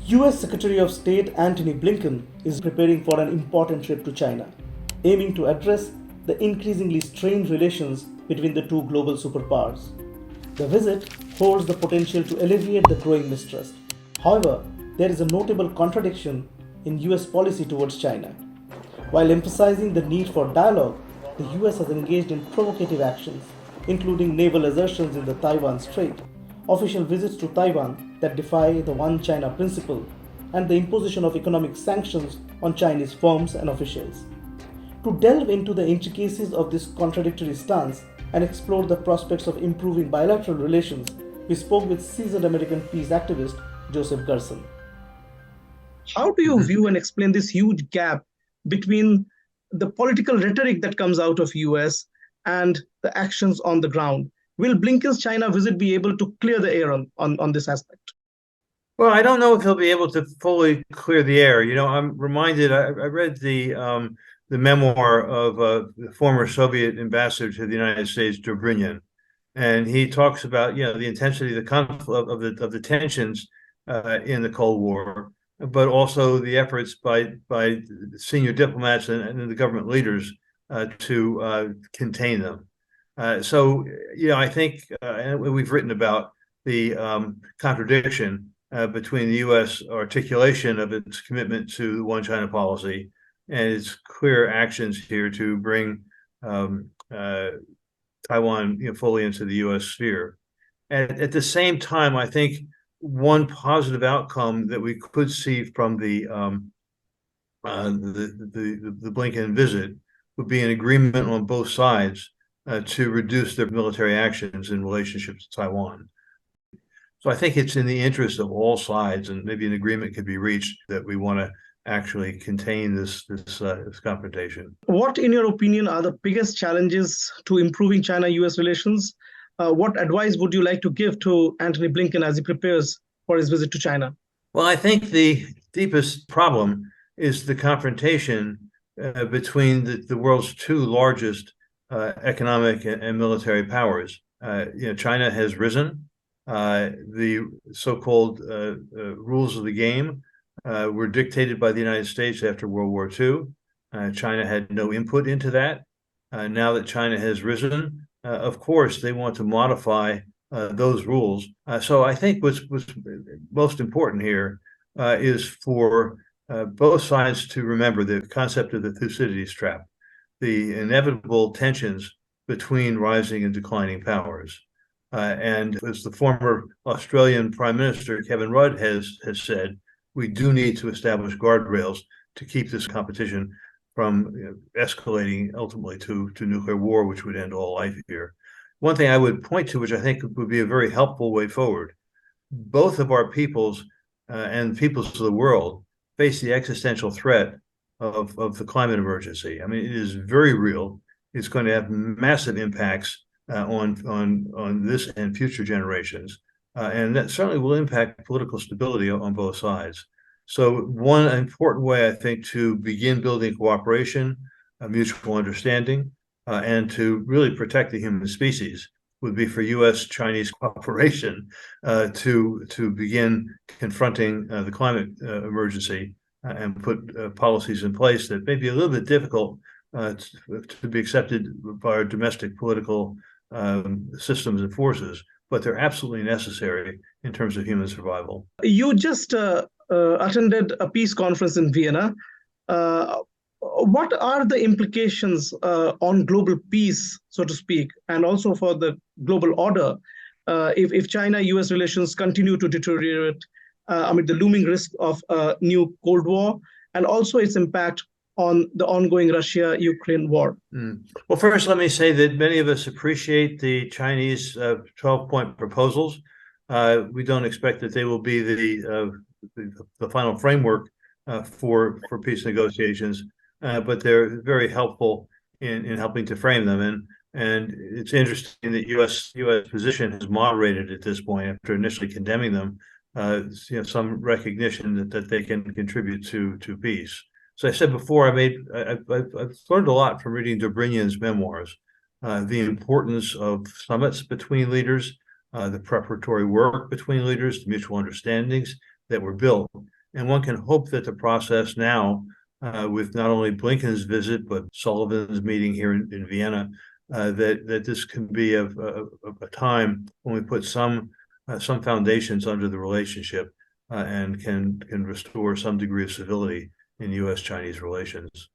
US Secretary of State Antony Blinken is preparing for an important trip to China, aiming to address the increasingly strained relations between the two global superpowers. The visit holds the potential to alleviate the growing mistrust. However, there is a notable contradiction in US policy towards China. While emphasizing the need for dialogue, the US has engaged in provocative actions, including naval assertions in the Taiwan Strait, official visits to Taiwan that defy the One China principle, and the imposition of economic sanctions on Chinese firms and officials. To delve into the intricacies of this contradictory stance and explore the prospects of improving bilateral relations, we spoke with seasoned American peace activist Joseph Gerson. How do you view and explain this huge gap between the political rhetoric that comes out of US and the actions on the ground? Will Blinken's China visit be able to clear the air on this aspect? Well, I don't know if he'll be able to fully clear the air. I'm reminded. I read the memoir of the former Soviet ambassador to the United States, Dobrynin, and he talks about the intensity of the conflict of the tensions in the Cold War, but also the efforts by senior diplomats and the government leaders to contain them. I think, and we've written about the contradiction between the U.S. articulation of its commitment to the One China policy and its clear actions here to bring Taiwan fully into the U.S. sphere. At the same time, I think one positive outcome that we could see from the Blinken visit would be an agreement on both sides to reduce their military actions in relationship to Taiwan. So I think it's in the interest of all sides, and maybe an agreement could be reached that we want to actually contain this confrontation. What, in your opinion, are the biggest challenges to improving China-US relations? What advice would you like to give to Antony Blinken as he prepares for his visit to China? Well, I think the deepest problem is the confrontation between the world's two largest economic and military powers. China has risen. The so-called rules of the game were dictated by the United States after World War II. China had no input into that. Now that China has risen, of course, they want to modify those rules. So I think what's most important here is for both sides to remember the concept of the Thucydides trap, the inevitable tensions between rising and declining powers. And as the former Australian Prime Minister, Kevin Rudd, has said, we do need to establish guardrails to keep this competition from escalating ultimately to nuclear war, which would end all life here. One thing I would point to, which I think would be a very helpful way forward, both of our peoples and peoples of the world face the existential threat of the climate emergency. I mean, it is very real. It's going to have massive impacts on this and future generations, and that certainly will impact political stability on both sides. So one important way, I think, to begin building cooperation, mutual understanding, and to really protect the human species would be for U.S.-Chinese cooperation to begin confronting the climate emergency and put policies in place that may be a little bit difficult to be accepted by our domestic political systems and forces, but they're absolutely necessary in terms of human survival. You just attended a peace conference in Vienna. What are the implications on global peace, so to speak, and also for the global order if China-US relations continue to deteriorate amid the looming risk of a new Cold War, and also its impact on the ongoing Russia-Ukraine war? Well, first, let me say that many of us appreciate the Chinese 12-point proposals. We don't expect that they will be the final framework for peace negotiations, but they're very helpful in helping to frame them. And it's interesting that U.S. position has moderated at this point after initially condemning them. Some recognition that they can contribute to peace. So I said before, I've learned a lot from reading Dobrynin's memoirs, the importance of summits between leaders, the preparatory work between leaders, the mutual understandings that were built. And one can hope that the process now, with not only Blinken's visit, but Sullivan's meeting here in Vienna, that this can be a time when we put some foundations under the relationship and can restore some degree of civility in U.S.-Chinese relations.